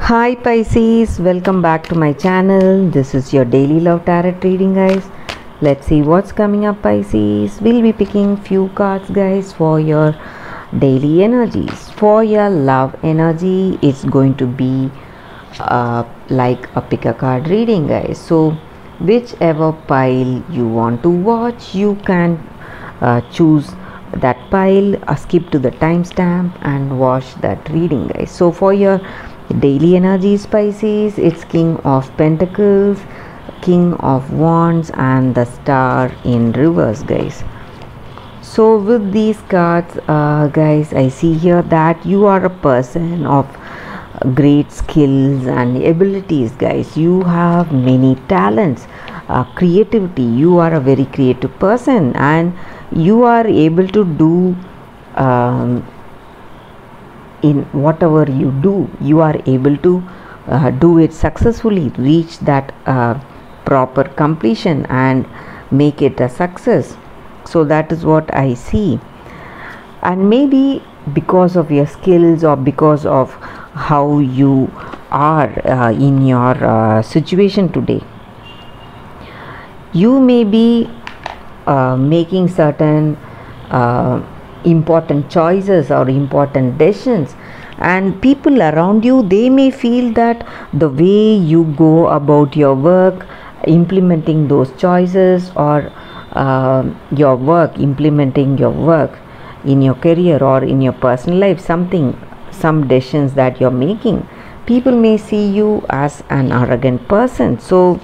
Hi Pisces, welcome back to my channel. This is your daily love tarot reading, guys. Let's see what's coming up, Pisces. We'll be picking few cards, guys, for your daily energies. For your love energy, it's going to be like a pick a card reading, guys. So whichever pile you want to watch, you can choose that pile, skip to the timestamp and watch that reading, guys. So for your daily energies, Pisces, it's King of Pentacles, King of Wands and the Star in reverse, guys. So with these cards, guys, I see here that you are a person of great skills and abilities, guys. You have many talents, creativity. You are a very creative person and you are able to do in whatever you do. You are able to do it successfully, reach that proper completion and make it a success. So that is what I see. And maybe because of your skills or because of how you are in your situation today, you may be making certain important choices or important decisions, and people around you, they may feel that the way you go about your work, implementing those choices, or implementing your work in your career or in your personal life, some decisions that you're making, people may see you as an arrogant person. So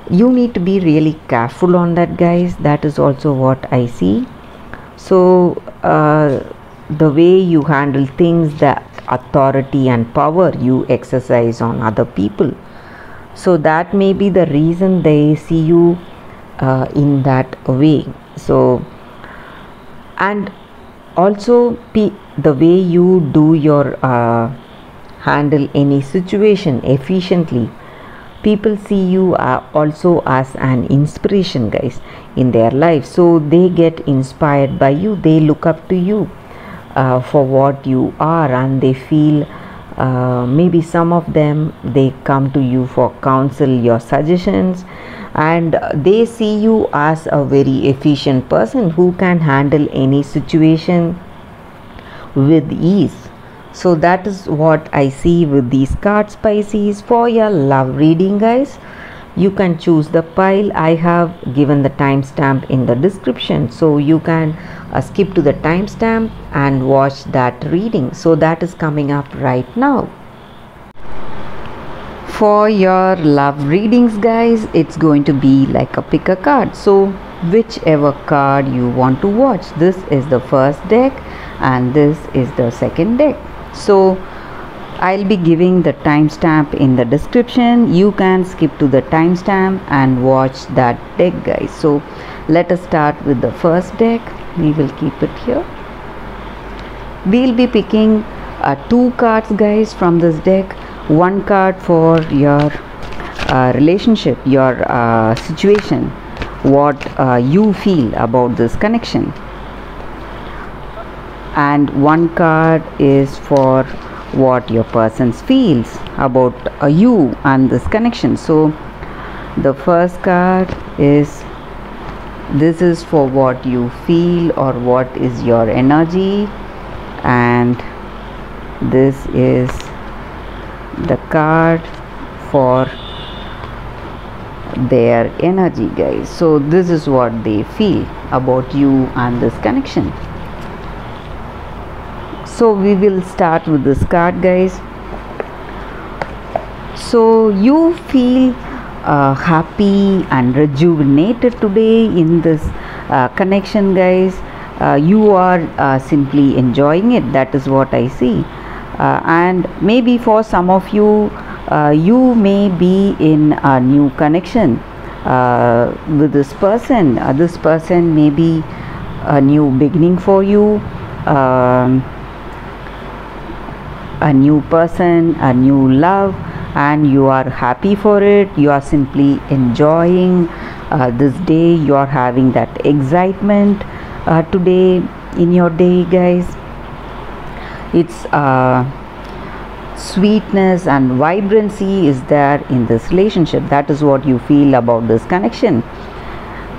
you need to be really careful on that, guys. That is also what I see. So the way you handle things, the authority and power you exercise on other people, so that may be the reason they see you in that way. So, and also the way you do your handle any situation efficiently, people see you also as an inspiration, guys, in their life. So they get inspired by you, they look up to you for what you are, and they feel maybe some of them, they come to you for counsel, your suggestions, and they see you as a very efficient person who can handle any situation with ease. So that is what I see with these cards, Pisces. For your love reading, guys, you can choose the pile. I have given the timestamp in the description, so you can skip to the timestamp and watch that reading. So that is coming up right now. For your love readings, guys, it's going to be like a pick a card. So whichever card you want to watch, this is the first deck and this is the second deck. So I'll be giving the timestamp in the description. You can skip to the timestamp and watch that deck, guys. So let us start with the first deck. We will keep it here. We'll be picking two cards, guys, from this deck. One card for your relationship, your situation, what you feel about this connection, and one card is for what your person feels about you and this connection. So the first card is, this is for what you feel or what is your energy, and this is the card for their energy, guys. So this is what they feel about you and this connection. So we will start with this card, guys. So you feel happy and rejuvenated today in this connection, guys. You are simply enjoying it. That is what I see. And maybe for some of you, you may be in a new connection with this person. This person may be a new beginning for you. A new person, a new love, and you are happy for it. You are simply enjoying this day. You are having that excitement today in your day, guys. It's sweetness and vibrancy is there in this relationship. That is what you feel about this connection.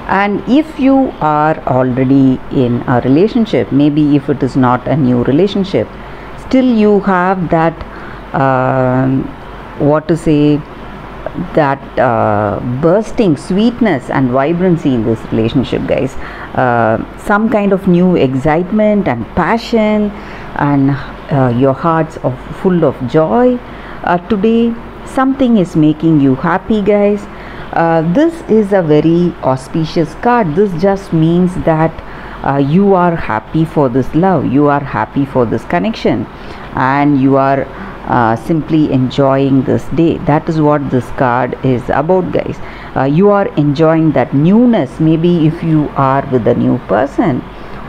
And if you are already in a relationship, maybe if it is not a new relationship, still you have that what to say, that bursting sweetness and vibrancy in this relationship, guys. Some kind of new excitement and passion, and your hearts are full of joy. Today something is making you happy, guys. This is a very auspicious card. This just means that you are happy for this love, you are happy for this connection, and you are simply enjoying this day. That is what this card is about, guys. You are enjoying that newness, maybe if you are with a new person,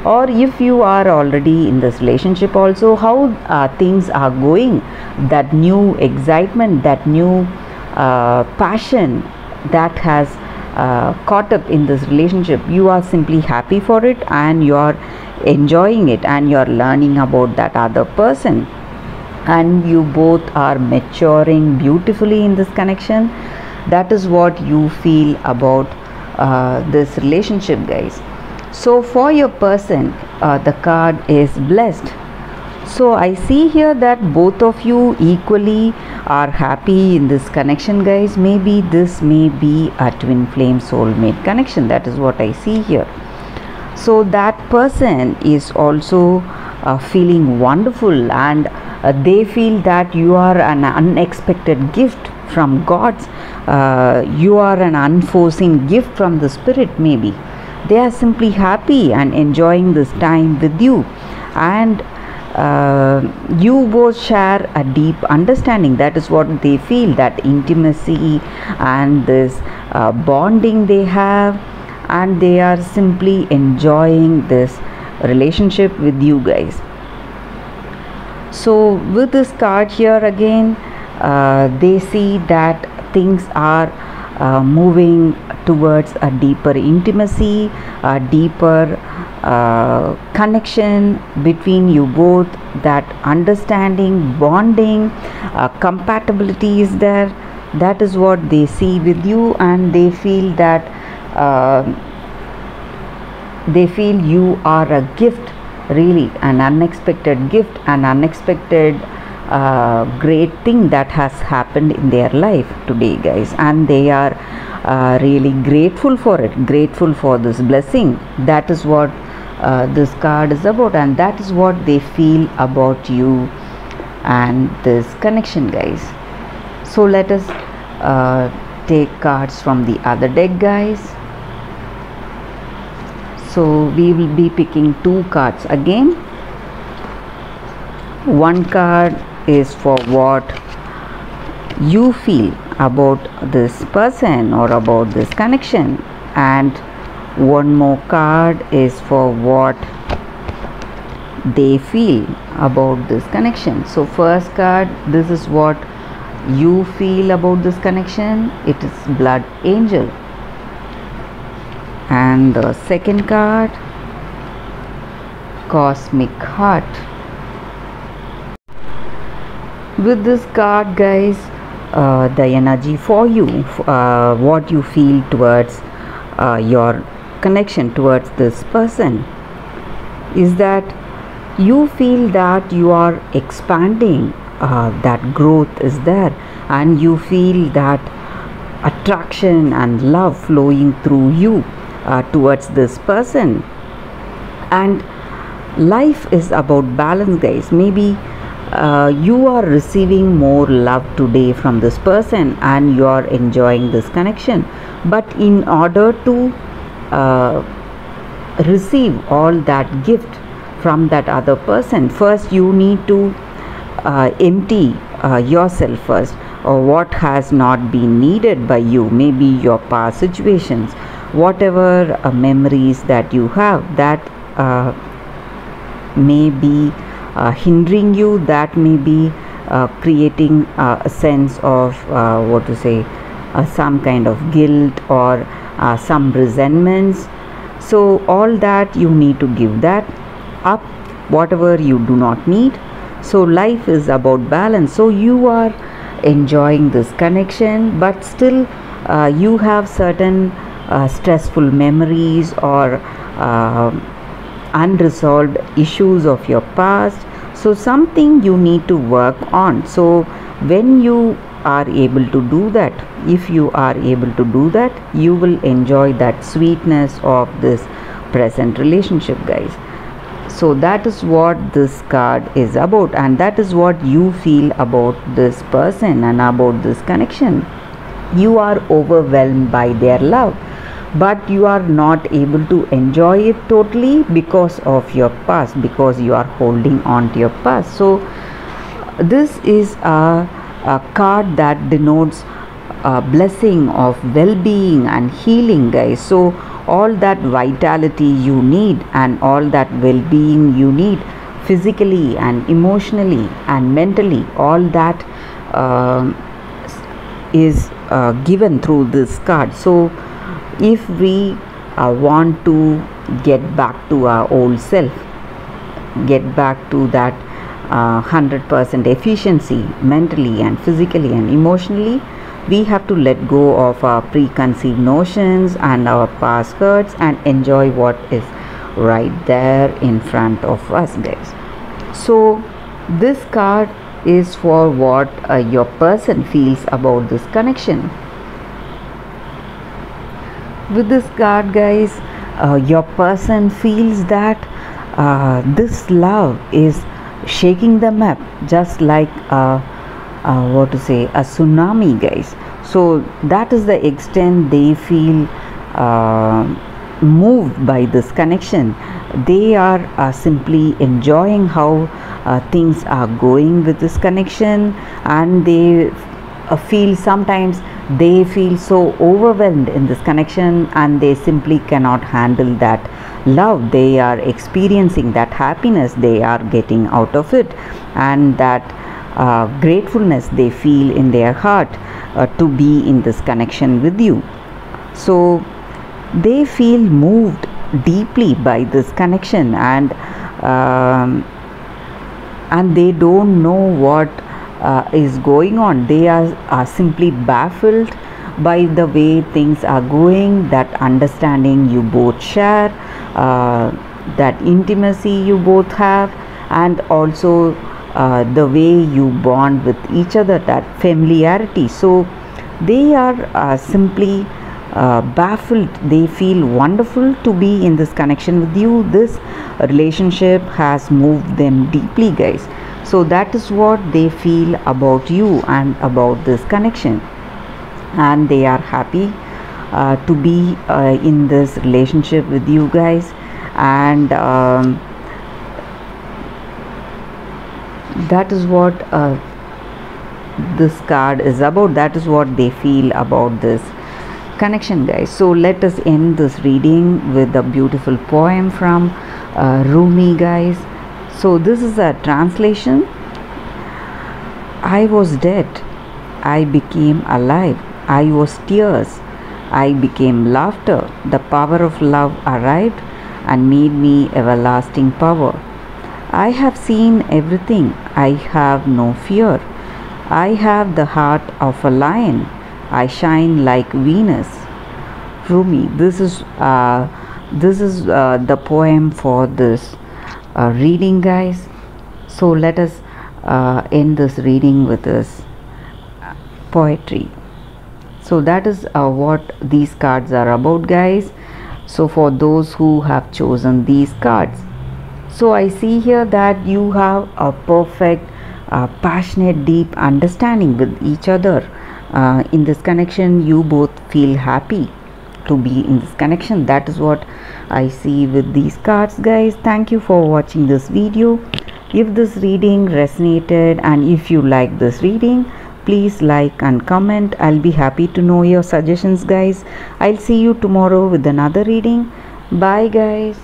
or if you are already in this relationship also, how things are going, that new excitement, that new passion that has caught up in this relationship. You are simply happy for it, and you are enjoying it, and you are learning about that other person, and you both are maturing beautifully in this connection. That is what you feel about this relationship, guys. So for your person, the card is blessed. So I see here that both of you equally are happy in this connection, guys. Maybe this may be a twin flame soulmate connection. That is what I see here. So that person is also feeling wonderful, and they feel that you are an unexpected gift from God's. You are an unforeseen gift from the Spirit. Maybe they are simply happy and enjoying this time with you, and you both share a deep understanding. That is what they feel, that intimacy and this bonding they have, and they are simply enjoying this relationship with you, guys. So with this card here again, they see that things are moving towards a deeper intimacy, a deeper connection between you both. That understanding, bonding, compatibility is there. That is what they see with you, and they feel that they feel you are a gift, really an unexpected gift, an unexpected great thing that has happened in their life today, guys, and they are really grateful for it, grateful for this blessing. That is what this card is about, and that is what they feel about you and this connection, guys. So let us take cards from the other deck, guys. So we will be picking two cards again. One card is for what you feel about this person or about this connection, and one more card is for what they feel about this connection. So first card, this is what you feel about this connection. It is Blood Angel. And the second card, Cosmic Heart. With this card, guys, the energy for you, what you feel towards your connection towards this person is that you feel that you are expanding, that growth is there, and you feel that attraction and love flowing through you towards this person. And life is about balance, guys. Maybe you are receiving more love today from this person, and you are enjoying this connection, but in order to receive all that gift from that other person, first you need to empty yourself first, or what has not been needed by you, maybe your past situations, whatever memories that you have that may be hindering you, that may be creating a sense of what to say, some kind of guilt or some resentments. So all that you need to give that up, whatever you do not need. So life is about balance. So you are enjoying this connection, but still you have certain stressful memories or unresolved issues of your past. So something you need to work on. So when you are able to do that, if you are able to do that, you will enjoy that sweetness of this present relationship, guys. So that is what this card is about, and that is what you feel about this person and about this connection. You are overwhelmed by their love, but you are not able to enjoy it totally because of your past, because you are holding on to your past. So this is a card that denotes a blessing of well-being and healing, guys. So all that vitality you need and all that well-being you need, physically and emotionally and mentally, all that is given through this card. So if we want to get back to our old self, get back to that 100% efficiency mentally and physically and emotionally, we have to let go of our preconceived notions and our past hurts and enjoy what is right there in front of us, guys. So this card is for what your person feels about this connection. With this card, guys, your person feels that this love is shaking them up, just like what to say, a tsunami, guys. So that is the extent they feel moved by this connection. They are simply enjoying how things are going with this connection, and they feel, sometimes they feel so overwhelmed in this connection, and they simply cannot handle that love they are experiencing, that happiness they are getting out of it, and that gratefulness they feel in their heart to be in this connection with you. So they feel moved deeply by this connection, and they don't know what is going on. They are simply baffled by the way things are going, that understanding you both share, that intimacy you both have, and also the way you bond with each other, that familiarity. So they are simply baffled. They feel wonderful to be in this connection with you. This relationship has moved them deeply, guys. So that is what they feel about you and about this connection, and they are happy to be in this relationship with you, guys. And that is what this card is about. That is what they feel about this connection, guys. So let us end this reading with a beautiful poem from Rumi, guys. So this is a translation. I was dead, I became alive. I was tears, I became laughter. The power of love arrived and made me everlasting power. I have seen everything, I have no fear. I have the heart of a lion, I shine like Venus. Rumi. This is the poem for this reading, guys. So let us end this reading with this poetry. So that is what these cards are about, guys. So for those who have chosen these cards, so I see here that you have a perfect passionate, deep understanding with each other. In this connection, you both feel happy to be in this connection. That is what I see with these cards, guys. Thank you for watching this video. If this reading resonated and if you like this reading, please like and comment. I'll be happy to know your suggestions, guys. I'll see you tomorrow with another reading. Bye, guys.